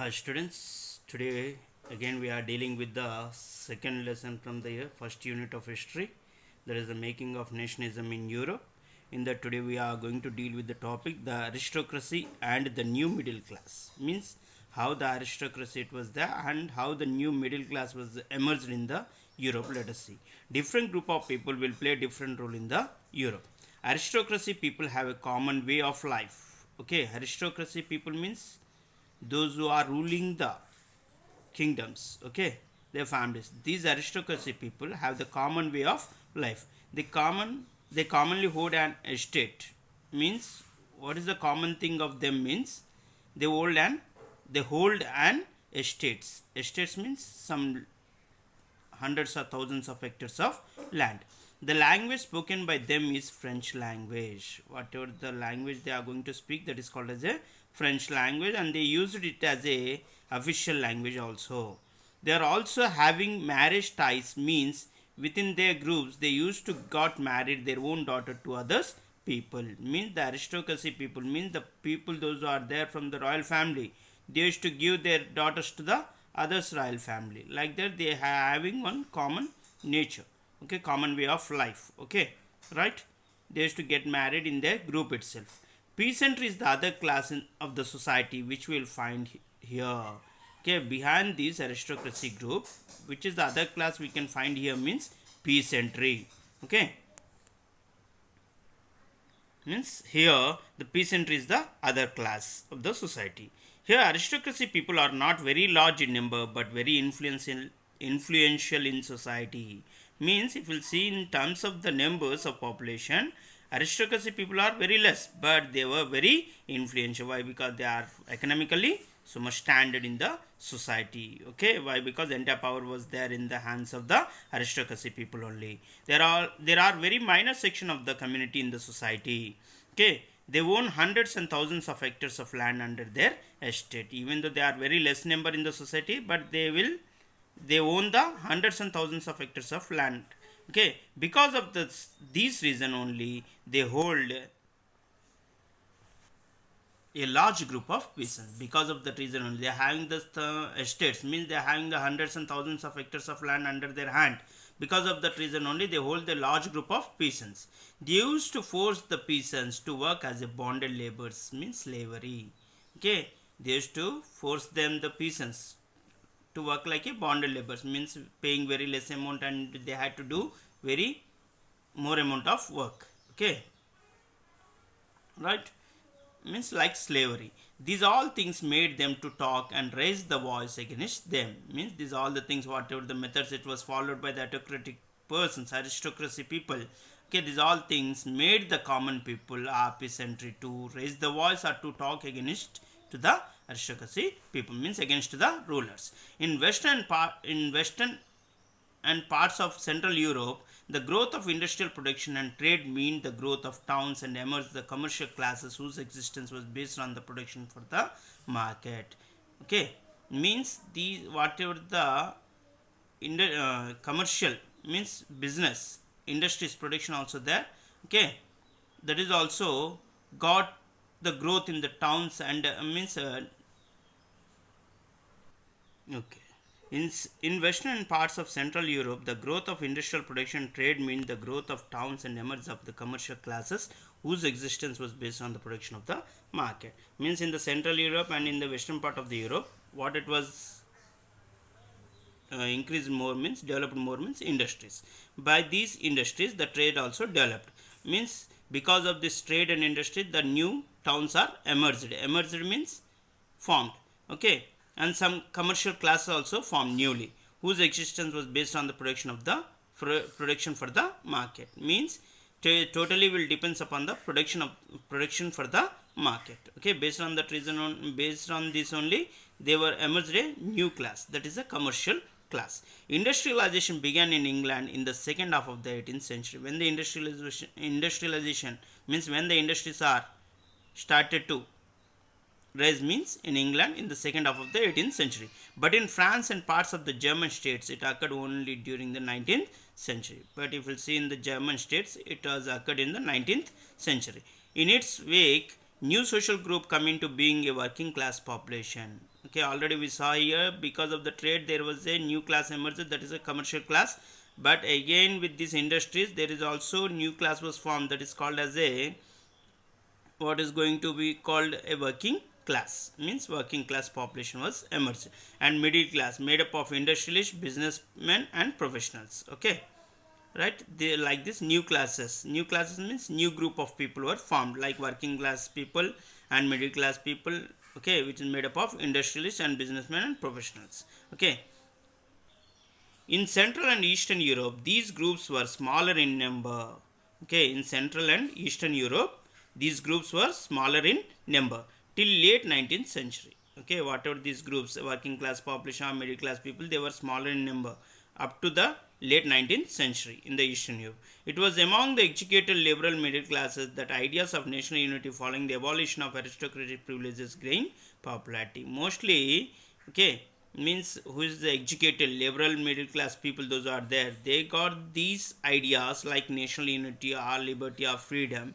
Hi students, today again we are dealing with the second lesson from the first unit of history, that is the making of nationalism in Europe. In that today we are going to deal with the topic the aristocracy and the new middle class, means how the aristocracy it was there and how the new middle class was emerged in the Europe. Let us see. Different group of people will play different role in the Europe. Aristocracy people have a common way of life. Okay, aristocracy people means those who are ruling the kingdoms, okay, their families. These aristocracy people have the common way of life. They commonly hold an estate. Means what is the common thing of them means they hold an estates. Estates means some hundreds or thousands of hectares of land. The language spoken by them is French language. Whatever the language they are going to speak, that is called as a French language, and they used it as a official language also. They are also having marriage ties, means within their groups they used to got married their own daughter to others people. Means the aristocracy people means the people those who are there from the royal family. They used to give their daughters to the others royal family. Like that they are having one common nature, okay, common way of life, okay, right. They used to get married in their group itself. Peasantry is the other class of the society which we will find here, okay. Behind this aristocracy group, which is the other class we can find here, means peasantry, okay. Means here the peasantry is the other class of the society. Here aristocracy people are not very large in number but very influential in society. Means if you see in terms of the numbers of population, aristocracy people are very less but they were very influential. Why? Because they are economically so much standard in the society, okay. Why? Because entire power was there in the hands of the aristocracy people only. There are very minor section of the community in the society, okay. They own hundreds and thousands of hectares of land under their estate. Even though they are very less number in the society, but they own the hundreds and thousands of hectares of land, okay. Because of these reason only they hold a large group of peasants. Because of that reason only they are having the estates, means they are having the hundreds and thousands of hectares of land under their hand. Because of that reason only they hold a large group of peasants. They used to force the peasants to work as a bonded laborers, means slavery, okay. They used to force them, the peasants, to work like a bonded laborers, means paying very less amount and they had to do very more amount of work, okay, right. Means like slavery. These all things made them to talk and raise the voice against them. Means these all the things, whatever the methods it was followed by the autocratic persons, aristocracy people, okay, these all things made the common people peasantry to raise the voice or to talk against to the aristocracy people, means against the rulers. In western and parts of Central Europe, the growth of industrial production and trade meant the growth of towns and emerged the commercial classes whose existence was based on the production for the market. Okay, means the whatever the commercial means business industries production also there, okay. That is also got the growth in the towns and means okay. In western parts of Central Europe, the growth of industrial production trade meant the growth of towns and emergence of the commercial classes whose existence was based on the production of the market. Means in the Central Europe and in the western part of the Europe, what it was increased more means developed more means industries. By these industries, the trade also developed. Means because of this trade and industry, the new towns are emerged. Emerged means formed, okay, and some commercial classes also formed newly whose existence was based on the production for the market. Means totally will depends upon the production for the market, okay. Based on this only they were emerged a new class, that is a commercial class. Industrialization began in England in the second half of the 18th century. When the industrialization means when the industries are started to rise means in England in the second half of the 18th century. But in France and parts of the German states, it occurred only during the 19th century. But if you see in the German states, it has occurred in the 19th century. In its wake, new social group come into being a working class population. Okay, already we saw here, because of the trade there was a new class emerged, that is a commercial class. But again with these industries there is also new class was formed, that is called as a, what is going to be called a working class, means working class population was emerged, and middle class made up of industrialists, businessmen and professionals. Okay, right, they like this new classes means new group of people were formed, like working class people and middle class people. Okay, which is made up of industrialists and businessmen and professionals. Okay, in Central and Eastern Europe, these groups were smaller in number. Okay, in Central and Eastern Europe, these groups were smaller in number till late 19th century. Okay, whatever these groups, working class population or middle class people, they were smaller in number up to the late 19th century in the Eastern Europe. It was among the educated liberal middle classes that ideas of national unity following the abolition of aristocratic privileges gained popularity. Mostly, okay, means who is the educated liberal middle class people, those are there, they got these ideas like national unity or liberty or freedom.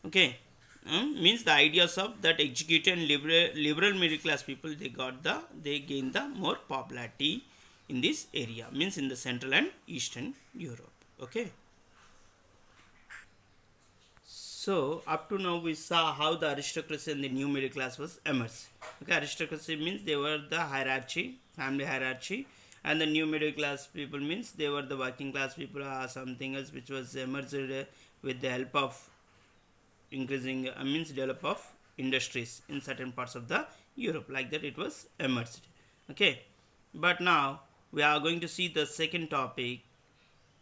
Okay, means the ideas of that educated and liberal middle class people, they gain the more popularity in this area, means in the Central and Eastern Europe. Okay, so up to now we saw how the aristocracy and the new middle class was emerged. Okay, aristocracy means they were the hierarchy, family hierarchy, and the new middle class people means they were the working class people or something else, which was emerged with the help of increasing means develop of industries in certain parts of the Europe, like that it was emerged. Okay, but now we are going to see the second topic,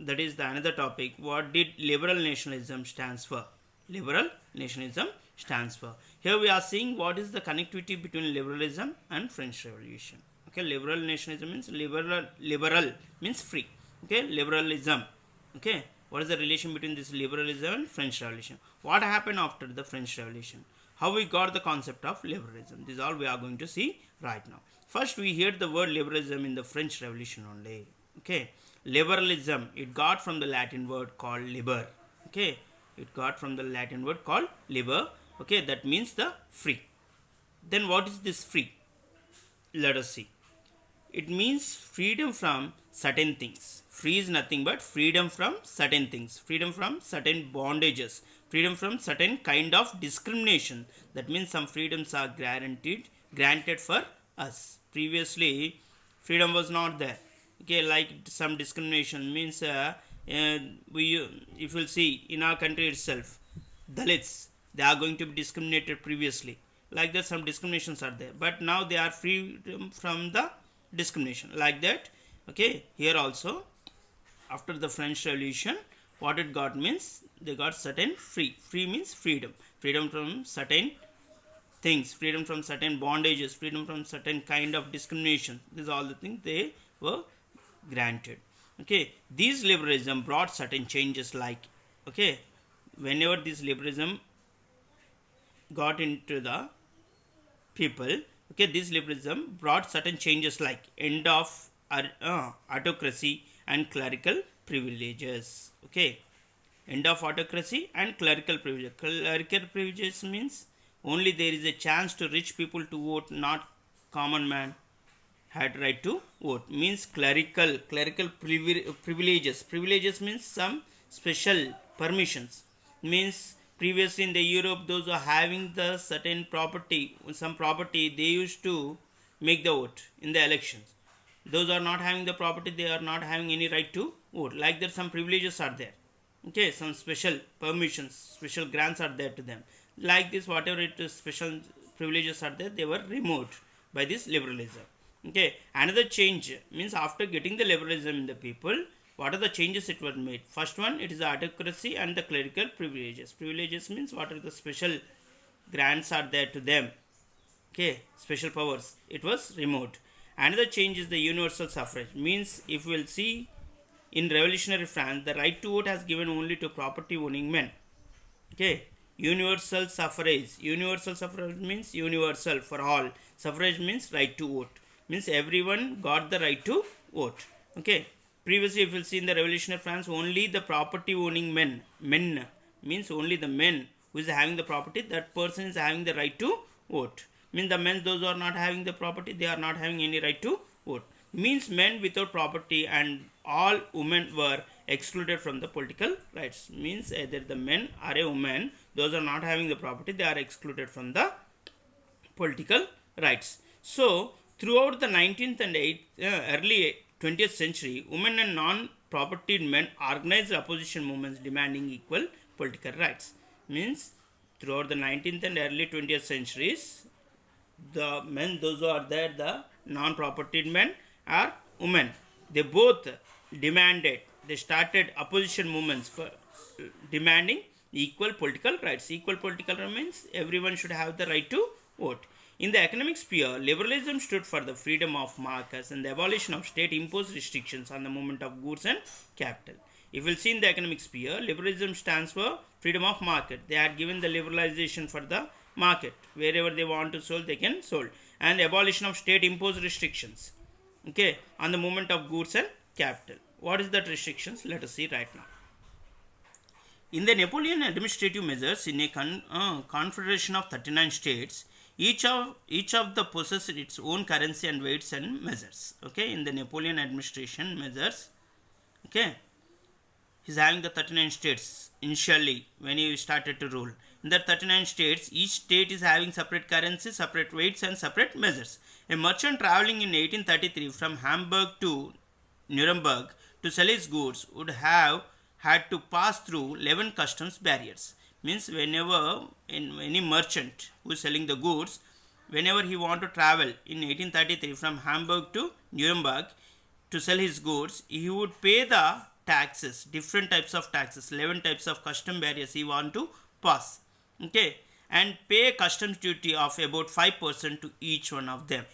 that is the another topic, what did liberal nationalism stands for. Liberal nationalism stands for, here we are seeing what is the connectivity between liberalism and French Revolution. Okay, liberal nationalism means liberal means free. Okay, liberalism. Okay, what is the relation between this liberalism and French Revolution? What happened after the French Revolution? How we got the concept of liberalism? This is all we are going to see right now. First, we hear the word liberalism in the French Revolution only. Okay, liberalism, it got from the Latin word called liber. Okay, it got from the Latin word called liber. Okay, that means the free. Then what is this free? Let us see. It means freedom from certain things. Free is nothing but freedom from certain things, freedom from certain bondages, freedom from certain kind of discrimination. That means some freedoms are granted for us. Previously, freedom was not there. Okay, like some discrimination means we, if you'll see in our country itself, Dalits, they are going to be discriminated previously. Like that, some discriminations are there, but now they are free from the discrimination. Like that, okay, here also after the French Revolution, what it got means they got certain free. Free means freedom. Freedom from certain things, freedom from certain bondages, freedom from certain kind of discrimination. These are all the things they were granted. Okay, these liberalism brought certain changes, like, okay, whenever this liberalism got into the people, okay, this liberalism brought certain changes like end of autocracy and clerical privileges. Okay, end of autocracy and clerical privileges. Clerical privileges means only there is a chance to rich people to vote, not common man had right to vote. Means clerical privileges. Privileges means some special permissions. Means previously in the Europe, those who are having the certain property, some property, they used to make the vote in the elections. Those are not having the property, they are not having any right to vote. Like that, some privileges are there. Okay, some special permissions, special grants are there to them. Like this, whatever it is, special privileges are there, they were removed by this liberalism. Okay, another change means after getting the liberalism in the people, what are the changes it was made? First one, it is the autocracy and the clerical privileges. Privileges means what are the special grants are there to them. Okay, special powers. It was removed. Another change is the universal suffrage. Means if we will see in revolutionary France, the right to vote has given only to property owning men. Okay, universal suffrage. Universal suffrage means universal for all. Suffrage means right to vote. Means everyone got the right to vote. Okay. Previously, if you see in the revolutionary France, only the property owning men means only the men who is having the property, that person is having the right to vote. Means the men, those who are not having the property, they are not having any right to vote. Means men without property and all women were excluded from the political rights. Means either the men or a woman, those are not having the property, they are excluded from the political rights. So throughout the 19th and early 20th century, women and non-propertied men organized opposition movements demanding equal political rights. Means throughout the 19th and early 20th centuries, the men, those who are there, the non-propertied men or women, they both demanded, they started opposition movements for demanding equal political rights. Equal political rights means everyone should have the right to vote. In the economic sphere, liberalism stood for the freedom of markets and the abolition of state-imposed restrictions on the movement of goods and capital. If we'll see in the economic sphere, liberalism stands for freedom of market. They had given the liberalization for the market. Wherever they want to sell, they can sell. And the abolition of state-imposed restrictions, okay, on the movement of goods and capital. What is that restrictions? Let us see right now. In the Napoleon administrative measures, in a confederation of 39 states, each of the possessed its own currency and weights and measures. Okay, in the Napoleon administration measures, okay, he's having the 39 states initially when he started to rule. In the 39 states, each state is having separate currency, separate weights and separate measures. A merchant traveling in 1833 from Hamburg to Nuremberg to sell his goods would have had to pass through 11 customs barriers. Means whenever any merchant who is selling the goods, whenever he want to travel in 1833 from Hamburg to Nuremberg to sell his goods, he would pay the taxes, different types of taxes, 11 types of custom barriers he want to pass, okay, and pay customs duty of about 5% to each one of them.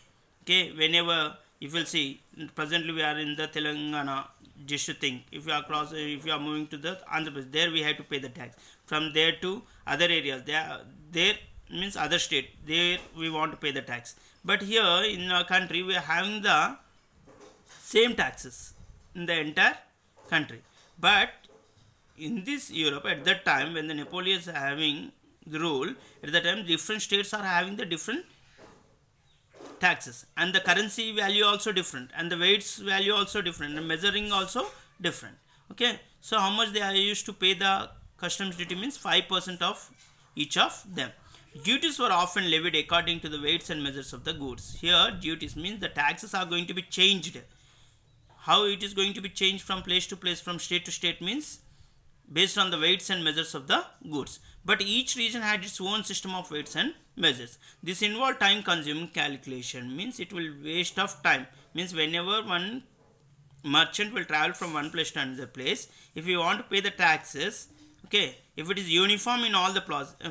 Okay, whenever, if you'll see, presently we are in the Telangana, just to think, if you are moving to the Andhra Pradesh, there we have to pay the tax. From there to other areas, there means other state, there we want to pay the tax. But here in our country, we are having the same taxes in the entire country. But in this Europe, at that time when the Napoleon is having the rule, at that time different states are having the different taxes, and the currency value also different, and the weights value also different, and measuring also different. Okay, so how much they are used to pay the customs duty means 5% of each of them. Duties were often levied according to the weights and measures of the goods. Here duties means the taxes are going to be changed. How it is going to be changed from place to place, from state to state, means based on the weights and measures of the goods. But each region had its own system of weights and measures. This involved time consuming calculation, means it will waste of time. Means whenever one merchant will travel from one place to another place, if you want to pay the taxes, okay, if it is uniform in all the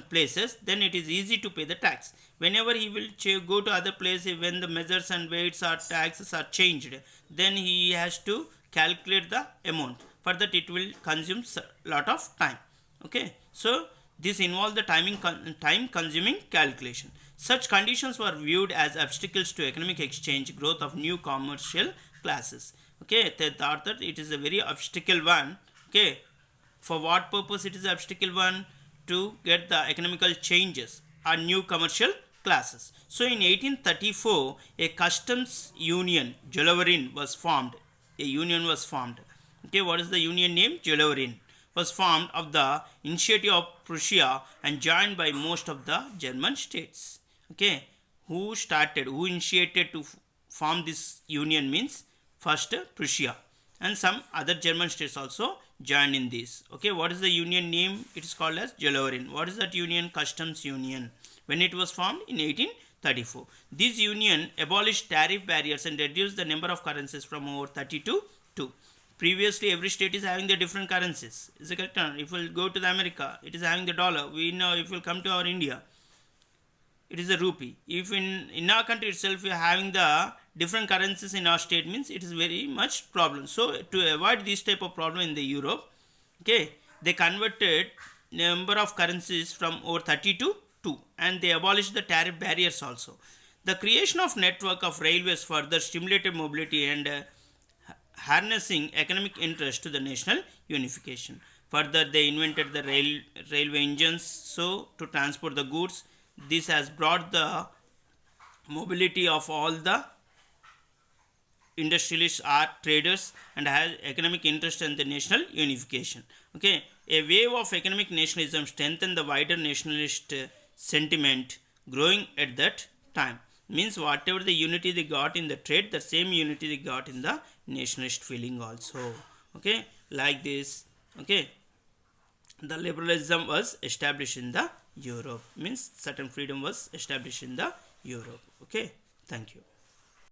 places, then it is easy to pay the tax. Whenever he will go to other places, when the measures and weights or taxes are changed, then he has to calculate the amount. For that it will consume a lot of time. Okay, so this involves the time consuming calculation. Such conditions were viewed as obstacles to economic exchange, growth of new commercial classes. Okay, they thought that it is a very obstacle one. Okay, for what purpose it is obstacle one? To get the economical changes or new commercial classes. So in 1834, a customs union, Jolovarin, was formed. A union was formed. Okay, what is the union name? Jolovarin was formed of the initiative of Prussia and joined by most of the German states. Okay, who initiated to form this union means first Prussia, and some other German states also joined in this. Okay, what is the union name? It is called as Jolovarin. What is that union? Customs union. When it was formed in 1834. This union abolished tariff barriers and reduced the number of currencies from over 30 to 2. Previously, every state is having the different currencies. Is it correct? If we go to the America, it is having the dollar. We know if we come to our India, it is the rupee. If in our country itself we are having the different currencies in our state, means it is very much problem. So to avoid this type of problem in the Europe, okay, they converted number of currencies from over 30 to 2, and they abolished the tariff barriers also. The creation of network of railways further stimulated mobility and harnessing economic interest to the national unification. Further, they invented the railway engines so to transport the goods. This has brought the mobility of all the industrialists or traders and has economic interest in the national unification. Okay, a wave of economic nationalism strengthened the wider nationalist sentiment growing at that time. Means whatever the unity they got in the trade, the same unity they got in the nationalist feeling also. Okay, like this. Okay, the liberalism was established in the Europe. Means certain freedom was established in the Europe. Okay, thank you.